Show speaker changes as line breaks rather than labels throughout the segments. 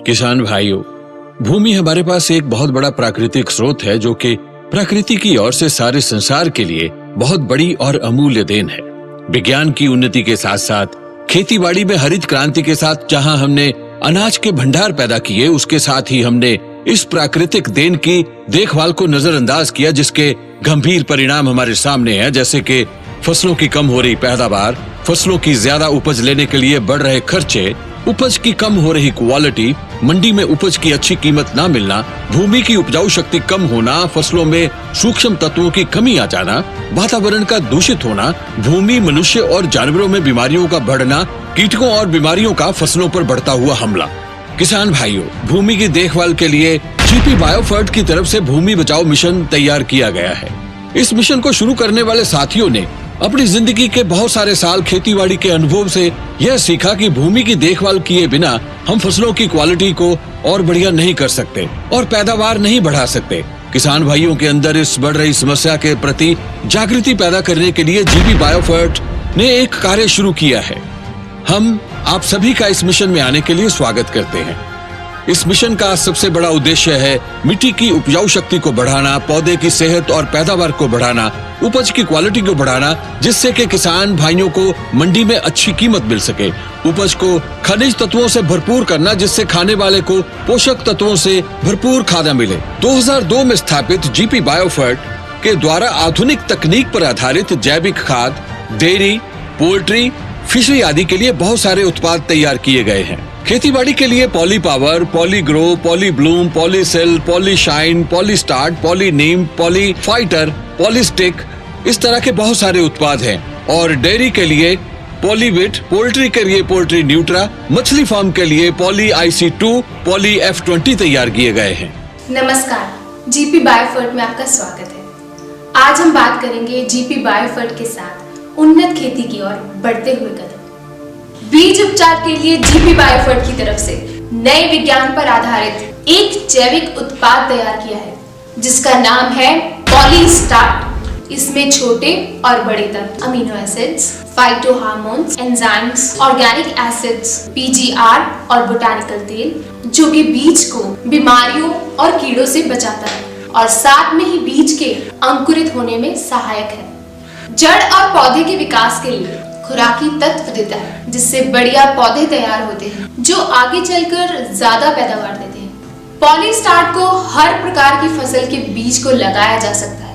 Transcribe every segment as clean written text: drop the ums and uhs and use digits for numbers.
किसान भाइयों, भूमि हमारे पास एक बहुत बड़ा प्राकृतिक स्रोत है जो कि प्रकृति की ओर से सारे संसार के लिए बहुत बड़ी और अमूल्य देन है। विज्ञान की उन्नति के साथ साथ खेतीबाड़ी में हरित क्रांति के साथ जहां हमने अनाज के भंडार पैदा किए, उसके साथ ही हमने इस प्राकृतिक देन की देखभाल को नजरअंदाज किया, जिसके गंभीर परिणाम हमारे सामने हैं, जैसे कि फसलों की कम हो रही पैदावार, फसलों की ज्यादा उपज लेने के लिए बढ़ रहे खर्चे, उपज की कम हो रही क्वालिटी, मंडी में उपज की अच्छी कीमत ना मिलना, भूमि की उपजाऊ शक्ति कम होना, फसलों में सूक्ष्म तत्वों की कमी आ जाना, वातावरण का दूषित होना, भूमि, मनुष्य और जानवरों में बीमारियों का बढ़ना, कीटकों और बीमारियों का फसलों पर बढ़ता हुआ हमला। किसान भाइयों, भूमि की देखभाल के लिए जीपी बायोफर्ट की तरफ से भूमि बचाओ मिशन तैयार किया गया है। इस मिशन को शुरू करने वाले साथियों ने अपनी जिंदगी के बहुत सारे साल खेतीबाड़ी के अनुभव से यह सीखा कि भूमि की देखभाल किए बिना हम फसलों की क्वालिटी को और बढ़िया नहीं कर सकते और पैदावार नहीं बढ़ा सकते। किसान भाइयों के अंदर इस बढ़ रही समस्या के प्रति जागृति पैदा करने के लिए जीपी बायोफर्ट ने एक कार्य शुरू किया है। हम आप सभी का इस मिशन में आने के लिए स्वागत करते हैं। इस मिशन का सबसे बड़ा उद्देश्य है मिट्टी की उपजाऊ शक्ति को बढ़ाना, पौधे की सेहत और पैदावार को बढ़ाना, उपज की क्वालिटी को बढ़ाना, जिससे कि किसान भाइयों को मंडी में अच्छी कीमत मिल सके, उपज को खनिज तत्वों से भरपूर करना, जिससे खाने वाले को पोषक तत्वों से भरपूर खाना मिले। 2002 में स्थापित जीपी बायोफर्ट के द्वारा आधुनिक तकनीक पर आधारित जैविक खाद, डेयरी, पोल्ट्री, फिशरी आदि के लिए बहुत सारे उत्पाद तैयार किए गए हैं। खेतीबाड़ी के लिए Poly Power, Poly Grow, Poly Bloom, Poly Cell, Poly Shine, Poly Start, Poly Neem, Poly Fighter, Poly Stick, इस तरह के बहुत सारे उत्पाद हैं। और डेयरी के लिए पॉलीविट, पोल्ट्री के लिए पोल्ट्री न्यूट्रा, मछली फार्म के लिए पॉली IC2, पॉली F20 तैयार किए गए हैं।
नमस्कार, जीपी बायोफर्ट में आपका स्वागत है। आज हम बात करेंगे जीपी बायोफर्ट के साथ उन्नत खेती की ओर बढ़ते हुए कदम। बीज उपचार के लिए जीपी बायोफर्ट की तरफ से नए विज्ञान पर आधारित एक जैविक उत्पाद तैयार किया है, जिसका नाम है पॉली स्टार्ट। इसमें छोटे और बड़े तत्व, amino acids, phyto hormones, enzymes, organic acids, PGR और बोटानिकल तेल, जो कि बीज को बीमारियों और कीड़ों से बचाता है और साथ में ही बीज के अंकुरित होने में सहायक है। जड़ और पौधे के विकास के लिए खुराकी तत्व देता है, जिससे बढ़िया पौधे तैयार होते हैं जो आगे चलकर ज्यादा पैदावार देते हैं। पॉली स्टार्ट को हर प्रकार की फसल के बीज को लगाया जा सकता है।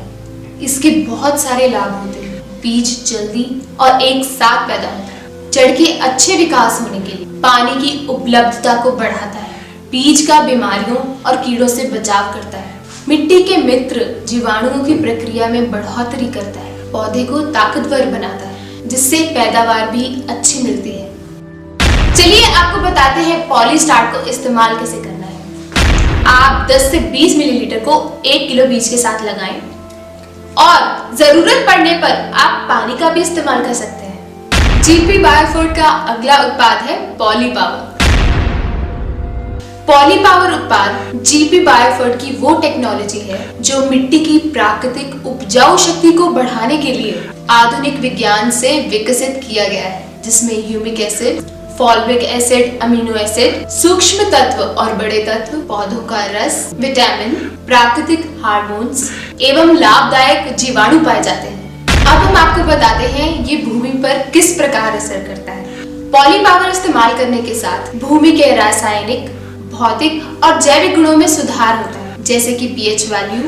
इसके बहुत सारे लाभ होते हैं। बीज जल्दी और एक साथ पैदा होता है। जड़ के अच्छे विकास होने के लिए पानी की उपलब्धता को बढ़ाता है। बीज का बीमारियों और कीड़ों से बचाव करता है। मिट्टी के मित्र जीवाणुओं की प्रक्रिया में बढ़ोतरी करता है। पौधे को ताकतवर बनाता है, जिससे पैदावार भी अच्छी मिलती है। चलिए आपको बताते हैं पॉली स्टार्ट को इस्तेमाल कैसे करना है। आप 10 से 20 मिलीलीटर को 1 किलो बीज के साथ लगाएं और जरूरत पड़ने पर आप पानी का भी इस्तेमाल कर सकते हैं। जीपी बायोफर्ट का अगला उत्पाद है पॉली पावर। पॉली पावर उत्पाद जीपी बायोफर्ट की वो टेक्नोलॉजी है जो मिट्टी की प्राकृतिक उपजाऊ शक्ति को बढ़ाने के लिए आधुनिक विज्ञान से विकसित किया गया है, जिसमें humic acid, fulvic acid, amino acid, सूक्ष्म तत्व और बड़े तत्व, पौधों का रस, विटामिन, प्राकृतिक हार्मोन्स एवं लाभदायक जीवाणु पाए जाते हैं। अब हम आपको बताते हैं ये भूमि पर किस प्रकार असर करता है। पॉली पावर इस्तेमाल करने के साथ भूमि के रासायनिक, भौतिक और जैविक गुणों में सुधार होता है, जैसे कि pH वैल्यू,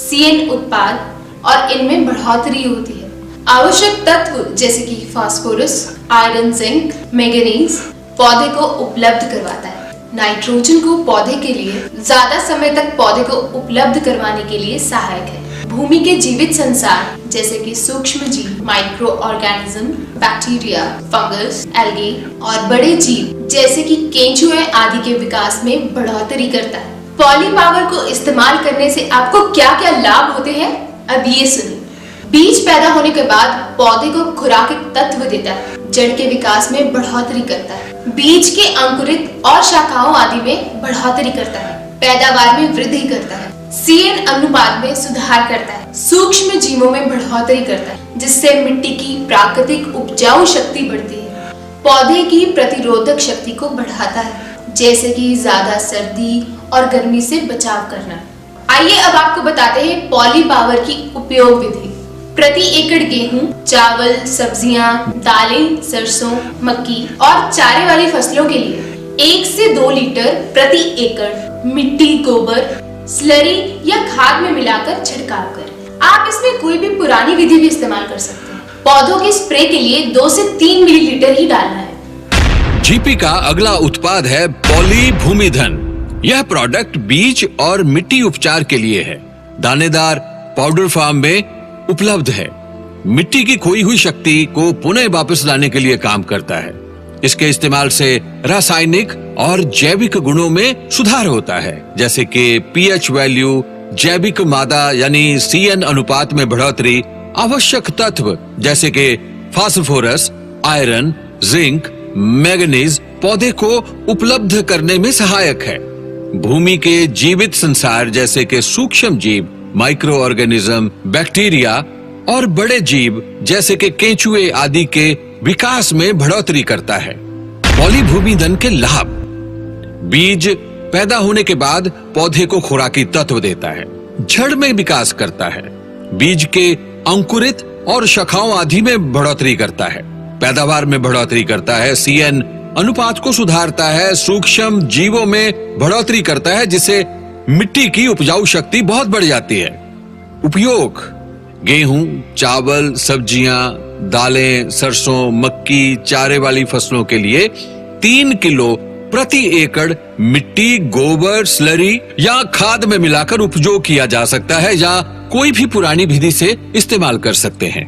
CN उत्पाद और इनमें बढ़ोतरी होती है। आवश्यक तत्व जैसे कि फास्फोरस, आयरन, जिंक, मैंगनीज पौधे को उपलब्ध करवाता है। नाइट्रोजन को पौधे के लिए ज्यादा समय तक पौधे को उपलब्ध करवाने के लिए सहायक है। भूमि के जीवित संसार जैसे कि सूक्ष्म जीव, micro organism, bacteria, fungus, algae और बड़े जीव जैसे कि केंचुए आदि के विकास में बढ़ोतरी करता है। पॉली पावर को इस्तेमाल करने से आपको क्या क्या लाभ होते हैं, अब ये सुनिए। बीज पैदा होने के बाद पौधे को खुराकी तत्व देता है, जड़ के विकास में बढ़ोतरी करता है, बीज के अंकुरित और शाखाओं आदि में बढ़ोतरी करता है, पैदावार में वृद्धि करता है, CN अनुपात में सुधार करता है, सूक्ष्म जीवों में बढ़ोतरी करता है, जिससे मिट्टी की प्राकृतिक उपजाऊ शक्ति बढ़ती है, पौधे की प्रतिरोधक शक्ति को बढ़ाता है, जैसे कि ज्यादा सर्दी और गर्मी से बचाव करना। आइए अब आपको बताते हैं पॉली पावर की उपयोग विधि। प्रति एकड़ गेहूं, चावल, सब्जियां, दालें, सरसों, मक्की और चारे वाली फसलों के लिए 1 से 2 लीटर प्रति एकड़ मिट्टी, गोबर, स्लरी या खाद में मिलाकर छिड़काव करें। आप इसमें कोई भी पुरानी विधि भी इस्तेमाल कर सकते हैं। पौधों के स्प्रे के लिए 2 से 3 मिलीलीटर ही डालना है।
जीपी का अगला उत्पाद है पॉली भूमिधन। यह प्रोडक्ट बीज और मिट्टी उपचार के लिए है। दानेदार पाउडर फॉर्म में उपलब्ध है। मिट्टी की खोई हुई शक्ति को पुनः वापस लाने के लिए काम करता है। इसके इस्तेमाल से रासायनिक और जैविक गुणों में सुधार होता है, जैसे कि पीएच वैल्यू, जैविक मादा यानी CN अनुपात में बढ़ोतरी, आवश्यक तत्व जैसे कि फास्फोरस, आयरन, जिंक, मैग्नीज पौधे को उपलब्ध करने में सहायक है। भूमि के जीवित संसार जैसे कि सूक्ष्म जीव, माइक्रो ऑर्गेनिज्म, बैक्टीरिया और बड़े जीव जैसे कि केंचुए आदि के विकास में बढ़ोतरी करता है। पॉलीभूमिधन के लाभ: बीज पैदा होने के बाद पौधे को खुराकी तत्व देता है, जड़ में विकास करता है, बीज के अंकुरित और शाखाओं आदि में बढ़ोतरी करता है, पैदावार में बढ़ोतरी करता है, CN अनुपात को सुधारता है, सूक्ष्म जीवों में बढ़ोतरी करता है, जिससे मिट्टी की उपजाऊ शक्ति बहुत बढ़ जाती है। उपयोग: गेहूं, चावल, सब्जियां, दालें, सरसों, मक्की, चारे वाली फसलों के लिए 3 किलो प्रति एकड़ मिट्टी, गोबर, स्लरी या खाद में मिलाकर उपयोग किया जा सकता है या कोई भी पुरानी विधि से इस्तेमाल कर सकते हैं।